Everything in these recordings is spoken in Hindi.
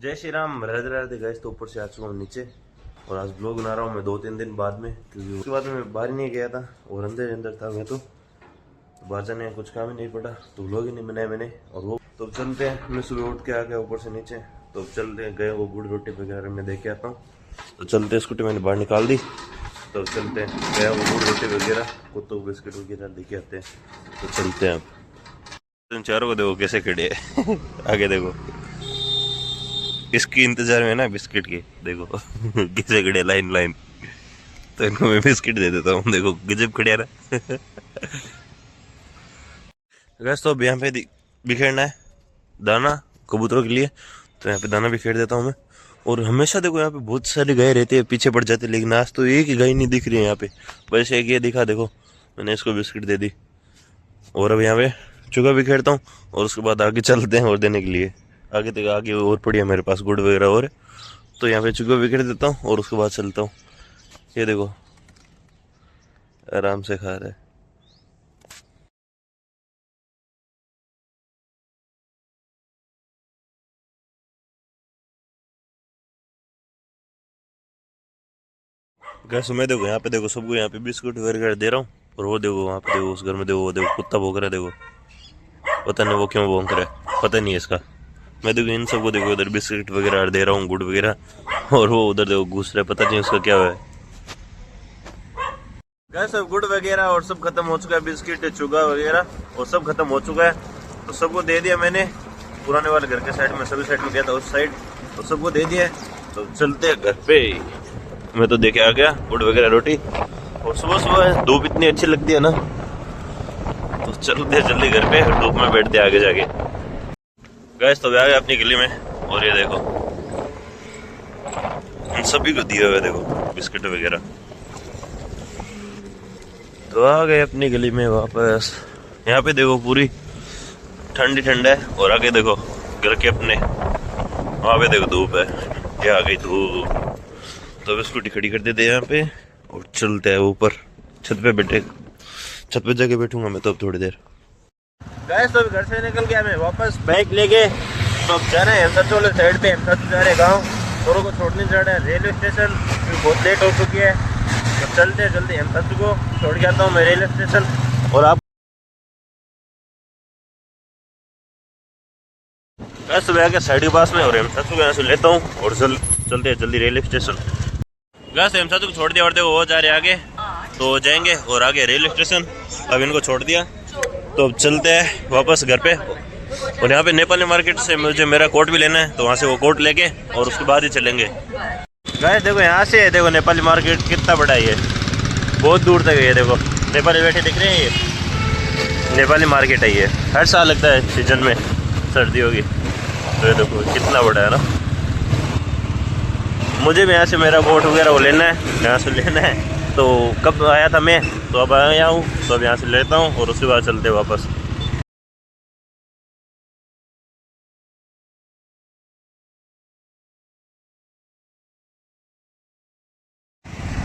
जय श्री राम, राधे राधे गाइस। तो ऊपर से आ चुका हूँ नीचे और आज ब्लॉग बना रहा हूँ मैं 2-3 दिन बाद में, क्योंकि उसके बाद मैं बाहर नहीं गया था और अंदर था मैं। तो बाहर जाने का कुछ काम ही नहीं पड़ा तो ब्लॉग ही नहीं बनाया मैंने। और वो तो चलते हैं, मैं सुबह उठ के आ गया ऊपर से नीचे, तो चलते गए वो गुड़ रोटी वगैरह मैं देख के आता हूँ। तो चलते, स्कूटी मैंने बाहर निकाल दी, तो चलते हैं गया वो गुड़ रोटी वगैरह कुत्तों को बिस्किट वगैरह लेके आते हैं। तो चलते हैं। अब तुम चारों को देखो कैसे खड़े है आगे देखो, इसकी इंतजार में ना बिस्किट की, देखो किसे खड़े लाइन लाइन। तो इनको मैं बिस्किट दे देता हूँ, देखो गजब खड़े ना गैस। तो अब यहाँ पे बिखेरना है दाना कबूतरों के लिए, तो यहाँ पे दाना बिखेर देता हूँ मैं। और हमेशा देखो यहाँ पे बहुत सारी गाय रहती है, पीछे पड़ जाती है, लेकिन आज तो एक ही गाय नहीं दिख रही है यहाँ पे। बस एक ये दिखा, देखो मैंने इसको बिस्किट दे दी। और अब यहाँ पे चुगा बिखेरता हूँ और उसके बाद आगे चलते हैं और देने के लिए। आगे तक आगे और पड़ी है मेरे पास गुड़ वगैरह और, तो यहाँ पे चुगा बिखेर देता हूँ और उसके बाद चलता हूँ। ये देखो आराम से खा रहा है। गैस मैं देखो यहाँ पे देखो सबको यहाँ पे बिस्कुट वगैरह दे रहा हूँ। और वो देखो वहाँ पे देखो उस घर में देखो, वो देखो कुत्ता भौंक रहा है, देखो पता नहीं वो क्यों भौंक रहा है, पता नहीं है इसका। मैं देखो इन सबको देखो उधर बिस्किट वगैरह दे रहा हूँ, गुड़ वगैरह, और वो उधर देखो घुस रहा है, पता नहीं उसका क्या हुआ है। गैस सब गुड़ वगैरह और सब खत्म हो चुका है, बिस्किट चुगा वगैरह और सब खत्म हो चुका है। तो सबको दे दिया मैंने, पुराने वाले घर के साइड में, सभी साइड में गया था उस साइड, तो सबको दे दिया। तो चलते हैं घर पे। मैं तो देखे आ गया गुड़ वगैरह रोटी, और सुबह सुबह धूप इतनी अच्छी लगती है ना, तो चलते जल्दी घर पे, धूप में बैठते आगे जाके। गैस तो आ गया अपनी गली में, और ये देखो इन सभी को दिया हुआ है, देखो बिस्किट वगैरह। तो आ गए अपनी गली में वापस। यहाँ पे देखो पूरी ठंडी ठंड है, और आगे देखो घर के अपने, वहाँ पे देखो धूप है, ये आ गई धूप। तो अब स्कूटी खड़ी कर देते हैं यहाँ पे और चलते हैं ऊपर छत पे बैठे, छत पे जाके बैठूंगा मैं तो अब थोड़ी देर। गैस तो घर से निकल गया मैं वापस बाइक लेके। तो अब जा रहे हैं हमसा वाले साइड पे, हमसा जा रहे गाँव, दोनों को छोड़ने जा रहे हैं रेलवे स्टेशन, क्योंकि बहुत लेट हो चुकी है। तो चलते हैं जल्दी, हमसा को छोड़ के आता हूँ मैं रेलवे स्टेशन। और आप गैस सुबह आके साइड के पास में, और हमसा को यहाँ से लेता हूँ और चलते हैं जल्दी रेलवे स्टेशन। गैस हमसा को छोड़ दिया और देखो वो जा रहे आगे, तो जाएंगे और आगे रेलवे स्टेशन। अब इनको छोड़ दिया, तो अब चलते हैं वापस घर पे। और यहाँ पे नेपाली मार्केट से मुझे मेरा कोट भी लेना है, तो वहाँ से वो कोट लेके और उसके बाद ही चलेंगे। गाइस देखो यहाँ से देखो नेपाली मार्केट कितना बड़ा है, ये बहुत दूर तक है। देखो नेपाली बैठे दिख रहे हैं, ये नेपाली मार्केट है। ये हर साल लगता है सीजन में, सर्दियों की। तो ये देखो कितना बड़ा है ना। मुझे भी यहाँ से मेरा कोट वगैरह वो लेना है, यहाँ से लेना है। तो कब आया था मैं, तो अब आया हूँ, तो अब यहाँ से लेता हूँ और उसके बाद चलते वापस।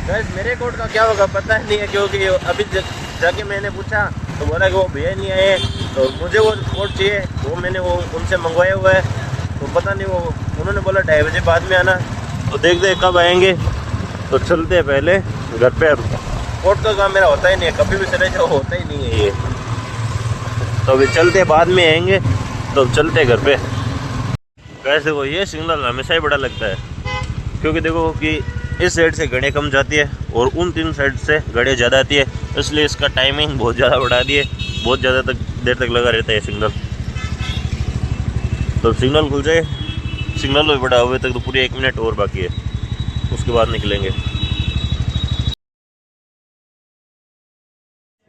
गैस मेरे कोट का क्या होगा पता नहीं है, क्योंकि अभी जाके मैंने पूछा तो बोला कि वो भैया नहीं आए, तो मुझे वो कोट चाहिए, वो मैंने वो उनसे मंगवाया हुआ है। तो पता नहीं, वो उन्होंने बोला 2:30 बजे बाद में आना, तो देखते हैं कब आएंगे। तो चलते हैं पहले घर पे। अब कोट का काम मेरा होता ही नहीं है, कभी भी चले जाओ होता ही नहीं है ये। तो अभी चलते हैं, बाद में आएंगे, तो चलते हैं घर पे। गैस देखो ये सिग्नल हमेशा ही बड़ा लगता है, क्योंकि देखो कि इस साइड से गाड़ियाँ कम जाती है और उन 3 साइड से गाड़ियाँ ज़्यादा आती है, इसलिए इसका टाइमिंग बहुत ज़्यादा बढ़ा दिए, बहुत ज़्यादा देर तक लगा रहता है सिग्नल। तो सिग्नल खुल जाए, सिग्नल भी बड़ा हुए तक तो पूरी 1 मिनट और बाकी है, उसके बाद निकलेंगे।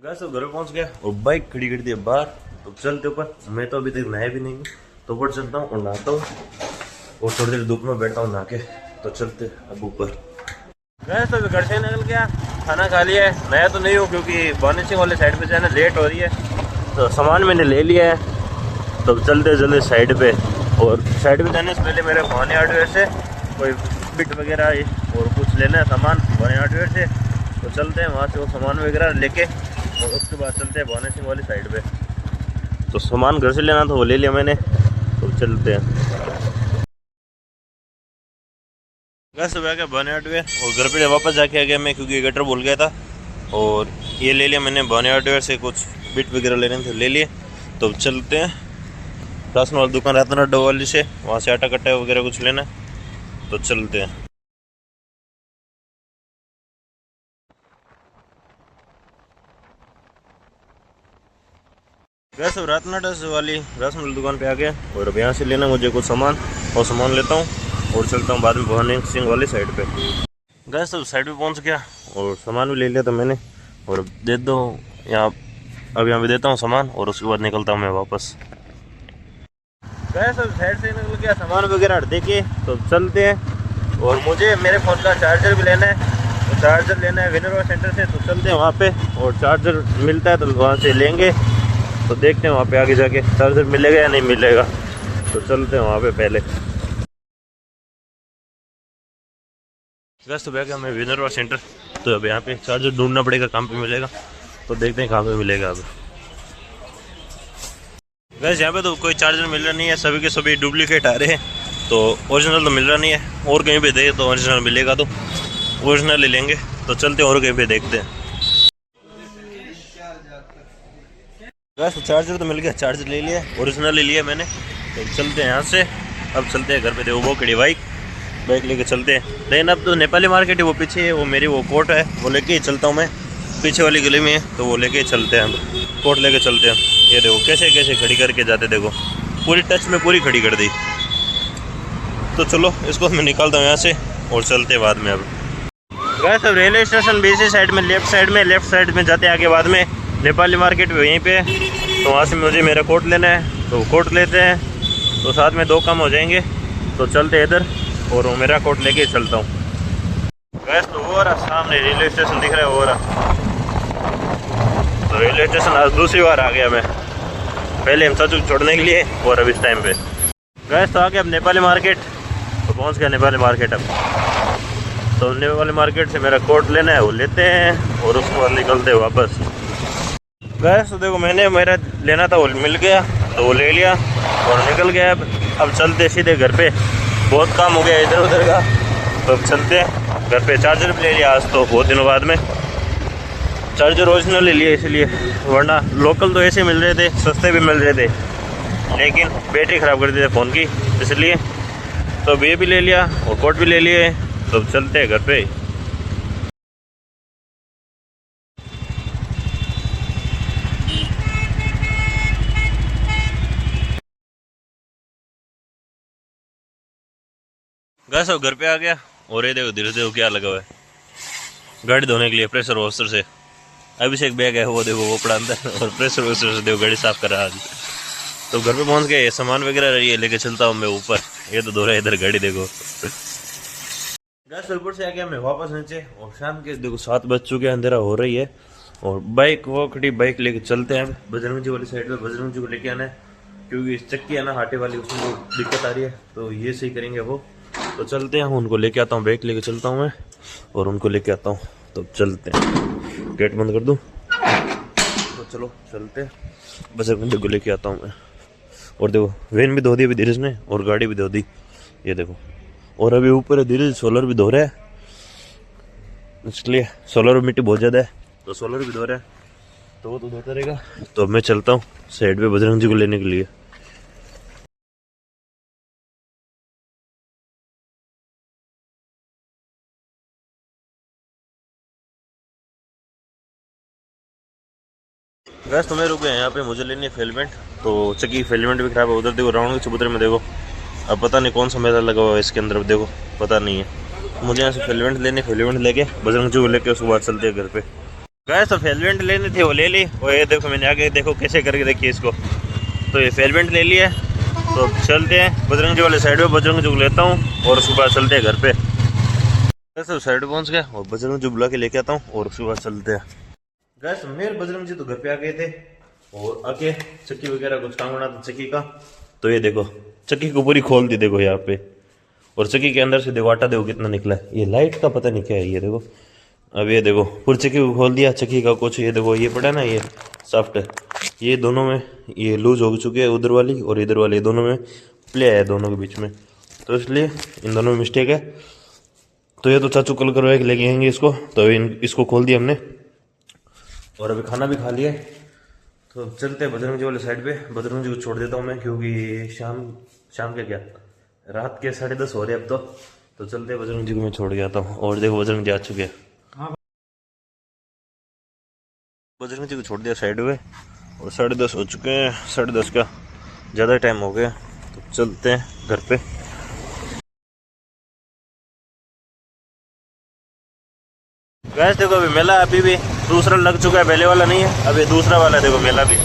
गैस तो घर पहुँच गया और बाइक खड़ी कर दी है बाहर। तो चलते ऊपर, मैं तो अभी तक नहाया भी नहीं हूँ, तो ऊपर चलता हूँ और नहाता हूँ और थोड़ी देर धूप में बैठता हूँ नहा के। तो चलते अब ऊपर। गैस तो घर से निकल गया, खाना खा लिया है। नया तो नहीं हूँ क्योंकि बानी सिंह वाले साइड पे जाना लेट हो रही है, तो सामान मैंने ले लिया है। तो चलते जल्दी साइड पे, और साइड पे जाने से पहले मेरे भाने हार्डवेयर से कोई बिट वगैरह और कुछ लेना है सामान भाने हार्डवेयर से। तो चलते हैं वहाँ से वो सामान वगैरह लेके, और उसके बाद चलते हैं बानी सिंह वाली साइड पे। तो सामान घर से लेना था, वो ले लिया मैंने, तो चलते हैं। गैस सुबह के बने हुए और घर पे वापस जाके आ गया मैं, क्योंकि गटर भूल गया था। और ये ले लिया मैंने बने हार्डवेयर से, कुछ बिट वगैरह लेने थे ले लिए। तो चलते हैं राशन वाली दुकान रहता डो वाली से, वहाँ से आटा कट्टा वगैरह कुछ लेना है, तो चलते हैं। गैस अब रातनाडस वाली राशन वाली दुकान पे आ गया और अब यहाँ से लेना मुझे कुछ सामान, और सामान लेता हूँ और चलता हूँ बाद में भवानी सिंह वाली साइड पे। गैस अब साइड पे पहुँच गया और सामान भी ले लिया था मैंने, और अब दे दो यहाँ, अब यहाँ पे देता हूँ सामान और उसके बाद निकलता हूँ मैं वापस। गैस अब साइड से निकल गया सामान वगैरह देखिए, तो चलते हैं। और मुझे मेरे फ़ोन का चार्जर भी लेना है, तो चार्जर लेना है विनरवा सेंटर से, तो चलते हैं वहाँ पे और चार्जर मिलता है तो वहाँ से लेंगे। तो देखते हैं वहाँ पे आगे जाके चार्जर मिलेगा या नहीं मिलेगा, तो चलते हैं वहाँ पे पहले। गैस तो बैग हमें विनरवा सेंटर, तो अब यहाँ पे चार्जर ढूंढना पड़ेगा, कहाँ पे मिलेगा, तो देखते हैं कहाँ पे मिलेगा। अब गैस यहाँ पे तो कोई चार्जर मिल रहा नहीं है, सभी के सभी डुप्लीकेट आ रहे हैं, तो ओरिजिनल तो मिल रहा नहीं है। और कहीं पे दे तो ओरिजिनल मिलेगा, तो ओरिजिनल ले लेंगे। तो चलते हैं और कहीं पे देखते हैं। गैस चार्जर तो मिल गया, चार्जर ले लिया, ओरिजिनल ले लिया मैंने। तो चलते हैं यहाँ से, अब चलते हैं घर पे। देखो वो खड़ी बाइक लेके चलते हैं। लेकिन अब तो नेपाली मार्केट है वो पीछे है, वो मेरी वो कोट है, वो लेके ही चलता हूँ मैं, पीछे वाली गली में है, तो वो लेके ही चलते हैं। हम कोट लेके चलते हैं। ये देखो कैसे कैसे खड़ी करके जाते, देखो पूरी टच में पूरी खड़ी कर दी। तो चलो इसको मैं निकालता हूँ यहाँ से और चलते हैं बाद में। अब गैस अब रेलवे स्टेशन बीसी साइड में लेफ्ट साइड में जाते हैं आगे, बाद में नेपाली मार्केट वहीं पे, तो वहाँ से मुझे मेरा कोट लेना है, तो कोट लेते हैं, तो साथ में दो काम हो जाएंगे। तो चलते हैं इधर और वो मेरा कोट लेके चलता हूँ। गैस तो वो रहा सामने रेलवे स्टेशन दिख रहा है, वो रहा। तो रेलवे स्टेशन आज दूसरी बार आ गया मैं, पहले हम सचू छोड़ने के लिए और अब इस टाइम पे। गैस तो आ गया अब नेपाली मार्केट, तो पहुँच गया नेपाली मार्केट। अब तो नेपाली मार्केट से मेरा कोट लेना है, वो लेते हैं और उसके बाद निकलते हैं वापस। गैस तो देखो मैंने मेरा लेना था वो मिल गया, तो वो ले लिया और निकल गया। अब चलते सीधे घर पे, बहुत काम हो गया इधर उधर का, तो अब चलते हैं घर पे। चार्जर भी ले लिया आज, तो बहुत दिनों बाद में चार्जर ओरिजिनल ले लिया, इसलिए, वरना लोकल तो ऐसे मिल रहे थे, सस्ते भी मिल रहे थे, लेकिन बैटरी ख़राब कर दी थी फ़ोन की, इसलिए। तो अब ये भी ले लिया और कोट भी ले लिए, तो अब चलते हैं घर पे। गैस अब घर पे आ गया और ये देखो धीरे देखो क्या लगा हुआ है, गाड़ी धोने के लिए प्रेशर वॉशर से। अभिषेक बैग है वो देखो, वो पड़ा अंदर, और प्रेशर वॉशर से देखो गाड़ी साफ कर रहा है आज। तो घर पे पहुंच गए, ये सामान वगैरह ये लेके चलता हूँ मैं ऊपर, ये तो धो रहा है इधर गाड़ी देखो। गैस ऊपर से आ गया मैं वापस नीचे, और शाम के देखो 7 बज चुके हैं, अंधेरा हो रही है। और बाइक वो खड़ी, बाइक लेके चलते हैं बजरंग जी वाली साइड पे, बजरंग जी को लेके आना है, क्योंकि इस चक्की है ना हाटे वाली, उसमें जो दिक्कत आ रही है, तो ये सही करेंगे वो। तो चलते हैं, उनको लेके आता हूँ, बाइक लेके चलता हूँ मैं और उनको लेके आता हूँ। तो चलते हैं, गेट बंद कर दूँ, तो चलो चलते हैं, बजरंग जी को लेके आता हूँ मैं। और देखो वैन भी धो दी अभी धीरज ने, और गाड़ी भी धो दी, ये देखो। और अभी ऊपर है धीरज, सोलर भी धो रहा है, इसलिए सोलर में मिट्टी बहुत ज़्यादा है, तो सोलर भी धो रहा है, तो वो तो धोता रहेगा। तो अब मैं चलता हूँ साइड पे बजरंग जी को लेने के लिए। गैस तो मैं रुक गया यहाँ पे, मुझे लेनी है फेलमेंट, तो चक्की फेलमेंट भी खराब है। उधर देखो राउंड के चबूतरे में देखो, अब पता नहीं कौन सा मेला लगा हुआ है इसके अंदर, देखो पता नहीं है। मुझे यहाँ से फेलमेंट लेने, फेलमेंट लेके बजरंग जी को लेके उसके बाद चलते हैं घर पे। गैस तो फेलमेंट लेनी थी, वो ले ली, और ये देखो मैंने आगे देखो कैसे करके देखिए इसको, तो ये फेलमेंट ले लिया। तो चलते हैं बजरंग जी वाले साइड पे, बजरंग जी को लेता हूँ और उसके बाद चलते हैं घर पे। गैस साइड पे पहुँच गया और बजरंग जी बुला के लेके आता हूँ और उसके बाद चलते हैं। गैस मेरे बजरंग जी तो घर पे आ गए थे, और आके चक्की वगैरह कुछ काम होना था चक्की का, तो ये देखो चक्की को पूरी खोल दी देखो यहाँ पे, और चक्की के अंदर से देखो आटा देखो कितना निकला है, ये लाइट का पता नहीं क्या है, ये देखो। अब ये देखो पूरी चक्की को खोल दिया, चक्की का कुछ ये देखो ये पड़ा ना, ये सॉफ्ट है, ये दोनों में ये लूज हो चुके हैं, उधर वाली और इधर वाली दोनों में प्ले है दोनों के बीच में, तो इसलिए इन दोनों में मिस्टेक है। तो ये तो चाचू कल करवा के लेके आएंगे इसको, तो अभी इसको खोल दिया हमने और अभी खाना भी खा लिया। तो चलते हैं बजरंग जी वाले साइड पे, बजरंग जी को छोड़ देता हूँ मैं, क्योंकि शाम के क्या रात के 10:30 हो रहे अब तो चलते हैं बजरंग जी को मैं छोड़ के आता हूँ। और देखो बजरंग जी आ चुके हैं। बजरंग जी को छोड़ दिया साइड में और 10:30 हो चुके हैं, 10:30 का ज़्यादा टाइम हो गया, तो चलते हैं घर पे। गैस देखो अभी मेला अभी भी दूसरा लग चुका है, पहले वाला नहीं है, अभी दूसरा वाला देखो मेला भी।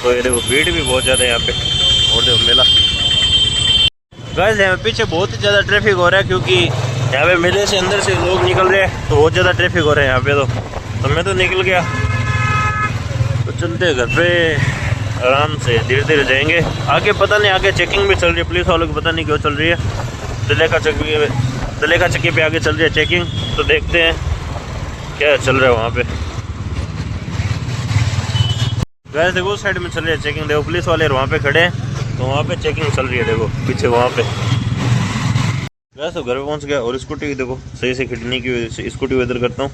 तो ये देखो भीड़ भी बहुत ज़्यादा है यहाँ पे, और देखो मेला। गैस यहाँ पीछे बहुत ही ज़्यादा ट्रैफिक हो रहा है, क्योंकि यहाँ पे मेले से अंदर से लोग निकल रहे हैं, तो बहुत ज़्यादा ट्रैफिक हो रहा है यहाँ पे। तो मैं तो निकल गया, तो चलते हैं घर पे आराम से, धीरे धीरे जाएंगे। आगे पता नहीं, आगे चेकिंग भी चल रही है पुलिस वालों की, पता नहीं क्यों चल रही है। दलेका चक्की पे आगे चल रही है चेकिंग, तो देखते हैं क्या चल रहा है वहाँ पे। गैस देखो उस साइड में चल रही है चेकिंग, देखो पुलिस वाले वहाँ पे खड़े हैं, तो वहाँ पे चेकिंग चल रही है, देखो पीछे वहाँ पे। गैस तो घर पे पहुँच गया, और स्कूटी देखो सही से खिड़ने की वजह से स्कूटी इधर करता हूँ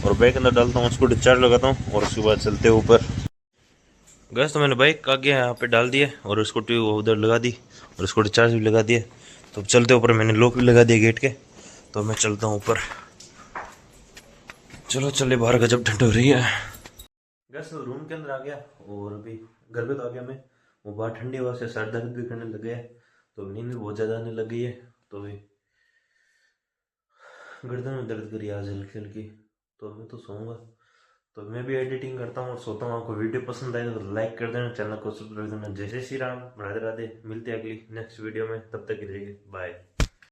और बाइक अंदर डालता हूँ, स्कूटी चार्ज लगाता हूँ और उसके बाद चलते हैं ऊपर। गैस तो मैंने बाइक आगे यहाँ पे डाल दिया और स्कूटी उधर लगा दी और स्कूटी चार्ज भी लगा दिया। तो चलते ऊपर, मैंने लॉक भी लगा दिया गेट के, तो मैं चलता हूँ ऊपर। चलो चले, बाहर गजब ठंड हो रही है। गैस रूम के अंदर आ गया और अभी घर पे तो आ गया मैं, वो बाहर ठंडी हवा से सर दर्द भी करने लग गया है, तो नींद भी बहुत ज़्यादा आने लग गई है। तो अभी गर्दन में दर्द करी आज हल्की हल्की, तो मैं तो सोऊंगा। तो मैं भी एडिटिंग करता हूँ और सोता हूँ। आपको वीडियो पसंद आएगा तो लाइक कर देना, चैनल को सब्सक्राइब कर देना। जय श्री राम, राधे राधे। मिलते हैं अगली नेक्स्ट वीडियो में, तब तक के लिए बाय।